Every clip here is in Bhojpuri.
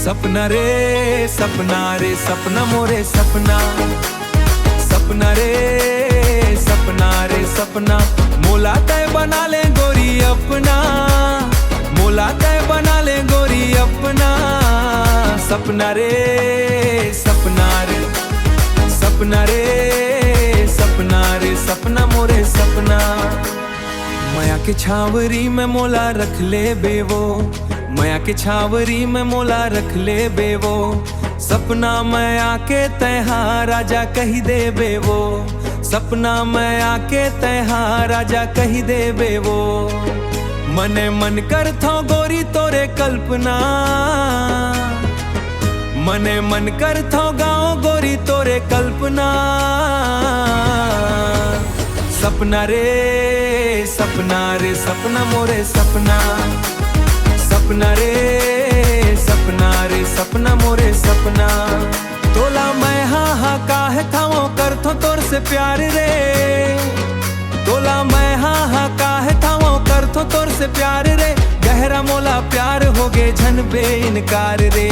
सपना रे सपना मोरे सपना, सपना रे सपना मोला तय बना ले गोरी अपना, मोला तय बना ले गोरी अपना। सपना रे सपना रे सपना मोरे सपना। माया के छावरी में मोला रख ले बेवो, माया के छावरी में मोला रख ले बेवो। सपना मैं आके तैहा राजा कही दे बेवो, सपना मैं आके तैहा राजा कही दे बेवो। मने मन कर थो गोरी तोरे कल्पना, मने मन कर थो गाँव गोरी तोरे कल्पना। सपना रे सपना मोरे सपना, सपना रे सपना मोरे सपना। तोला मैं हाँ काहे थाओ कर थो तोर से प्यार रे, तोला मैं हाँ काहे थाओ कर थो तोर से प्यार रे। गहरा मोला प्यार हो गे झन बे इनकार रे,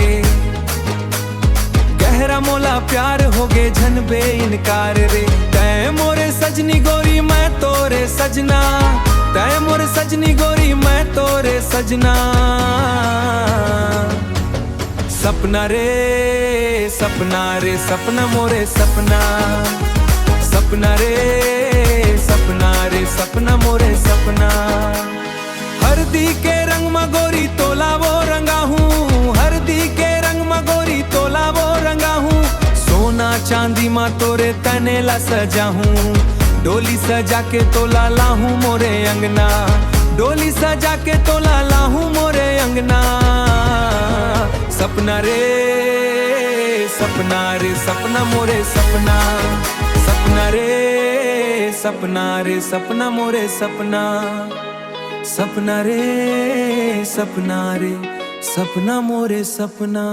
गहरा मोला प्यार हो गे झन बे इनकार रे। तै मोरे सजनी गोरी मैं तोरे सजना, तै मोरे सजनी गोरी मैं तोरे सजना। सपना रे सपना मोरे सपना, सपना रे सपना मोरे सपना। हरदी के रंग में गोरी तोला वो रंगा हूँ, हरदी के रंग में गोरी तोला वो रंगा हूँ। सोना चांदी माँ तोरे तने ला सजा हूँ, डोली सजा के तोला लाहूं मोरे अंगना, डोली सजा के तोला लाहूं मोरे अंगना। सपना रे सपना मोरे सपना, सपना रे सपना मोरे सपना। सपना रे सपना मोरे सपना।